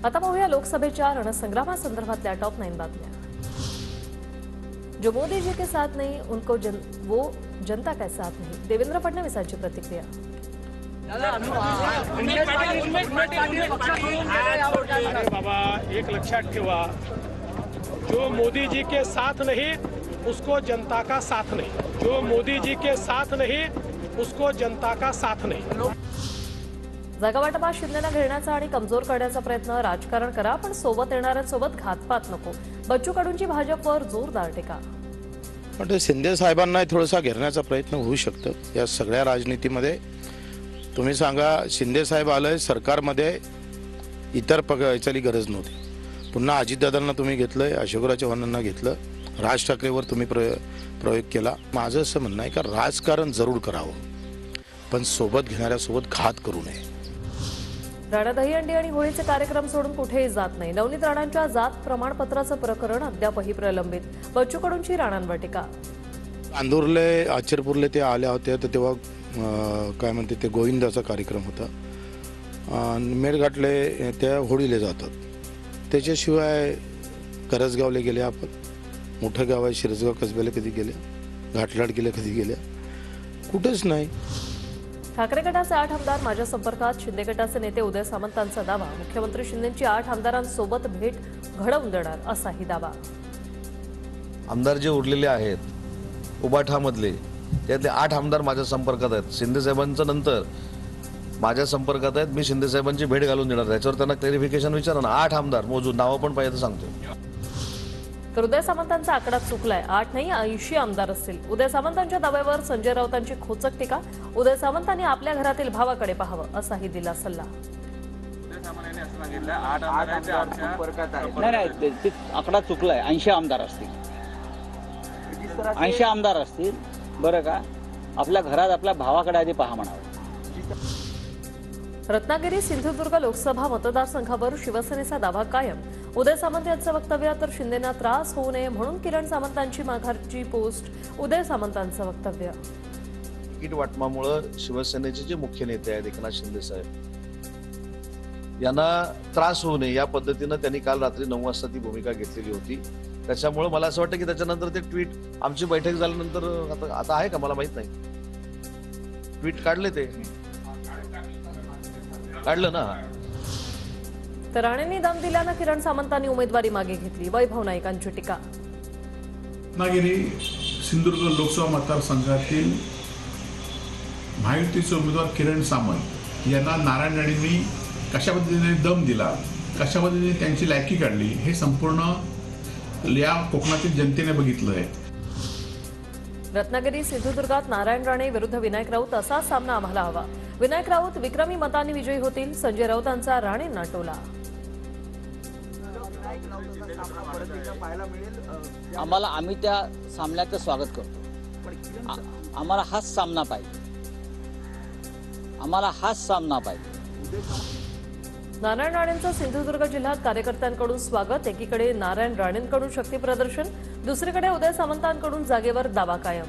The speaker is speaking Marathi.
आता पाहूया लोकसभेच्या रणसंग्रामासंदर्भातल्या टॉप 9 बातम्या। जो मोदी जी के साथ नहीं उनको वो जनता का साथ नहीं, देवेंद्र फडणवीसांची प्रतिक्रिया। अरे बाबा, एक लक्षात ठेवा, जो मोदी जी के साथ नहीं उसको जनता का साथ नहीं, जो मोदी जी के साथ नहीं उसको जनता का साथ नहीं। जागावाटपात शिंदेना घेण्याचा आणि कमजोर करण्याचा प्रयत्न, राजकारण करा पण सोबत येणाऱ्यांसोबत घातपात नको, बच्चू कडूंची भाजपवर जोरदार टीका। पण शिंदे साहेबांना थोडासा घेरण्याचा प्रयत्न होऊ शकतो या सगळ्या राजनीतीमध्ये। तुम्ही सांगा, शिंदे साहेब आले सरकारमध्ये, इतर पक्षाची गरज नव्हती, पुन्हा अजितदादांना तुम्ही घेतलंय, अशोकराव चव्हाणांना घेतलं, राज ठाकरेवर तुम्ही प्रयोग केला। माझं असं म्हणणं आहे का राजकारण जरूर करावं पण सोबत घेणाऱ्यासोबत घात करू नये। राणा दहीहंडी आणि होळीचे कार्यक्रम सोडून कुठेही जात नाही, नवनीत राणांच्या जात प्रमाणपत्राचं प्रकरण अद्यापही प्रलंबित, बच्चू कडूंची राणांवर टीका। अंदूरले आचरपूरले ते आल्या होत्या तर तेव्हा काय म्हणते ते गोविंदाचा कार्यक्रम होता, मेळघाटले त्या होळीले जातात, त्याच्याशिवाय करसगावले गेले, आपण मोठं गाव आहे शिरसगाव कसब्याला कधी गेल्या, घाटलाट गेल्या कधी गेल्या, कुठेच नाही। ठाकरे गटाचे 8 आमदार माझ्या संपर्कात, शिंदे गटाचे नेते उदय सामंतांचा दावा, मुख्यमंत्री शिंदेंची 8 आमदारांसोबत भेट घडवून देणार असाही दावा। आमदार जे उरलेले आहेत उबाठामधले त्यातले 8 आमदार माझ्या संपर्कात आहेत, शिंदे साहेबांच्या नंतर माझ्या संपर्कात आहेत, मी शिंदे साहेबांची भेट घालून देणार, त्याच्यावर त्यांना क्लॅरिफिकेशन विचारा ना। 8 आमदार मोजून नावं पण पाहिजे तर सांगतो। तर उदय सामंतांचा आकडा चुकलाय, 8 नाही 80 आमदार असतील, उदय सामंतांच्या दाव्यावर संजय राऊतांची खोचक टीका, उदय सामंतांनी आपल्या घरातील भावाकडे पाहावं असाही दिला सल्ला। नाही, ते आकडा चुकलाय, 80 आमदार असतील, 80 आमदार असतील, बरं का, आपल्या घरात आपल्या भावाकडे आधी पहा म्हणावं। रत्नागिरी सिंधुदुर्ग लोकसभा मतदारसंघावर शिवसेनेचा दावा कायम, उदय सामंत यांचं वक्तव्य, तर शिंदेना त्रास होऊ नये म्हणून किरण सामंतांची माघारची पोस्ट, उदय सामंतांचं वक्तव्य। तिकीट वाटपामुळे शिवसेनेचे जे मुख्य नेते आहेत एकनाथ शिंदे साहेब यांना त्रास होऊ नये या पद्धतीनं त्यांनी काल रात्री 9 वाजता ती भूमिका घेतलेली होती। त्याच्यामुळे मला असं वाटतं की त्याच्यानंतर ते ट्विट, आमची बैठक झाल्यानंतर आता आहे का मला माहित नाही, ट्विट काढले, ते काढलं ना। तर राणेंनी दम दिल्यानं किरण सामंतांनी उमेदवारी मागे घेतली, वैभव नाईकांची टीका। रत्नागिरी सिंधुदुर्ग लोकसभा मतदारसंघातील महायुतीचे उमेदवार किरण सामंत यांना नारायण राणेंनी कशा पद्धतीने दम दिला, कशा पद्धतीने त्यांची लायकी काढली, हे संपूर्ण या कोकणातील जनतेने बघितलं आहे। रत्नागिरी सिंधुदुर्गात नारायण राणे विरुद्ध विनायक राऊत असा सामना आम्हाला हवा, विनायक राऊत विक्रमी मतांनी विजयी होतील, संजय राऊतांचा राणेंना टोला। आम्ही त्या सामन्याचं स्वागत करतो, आम्हाला हाच सामना पाहिजे, आम्हाला हाच सामना पाहिजे। नारायण राणेंचं सिंधुदुर्ग जिल्ह्यात कार्यकर्त्यांकडून स्वागत, एकीकडे नारायण राणेंकडून शक्ती प्रदर्शन, दुसरीकडे उदय सामंतांकडून जागेवर दावा कायम।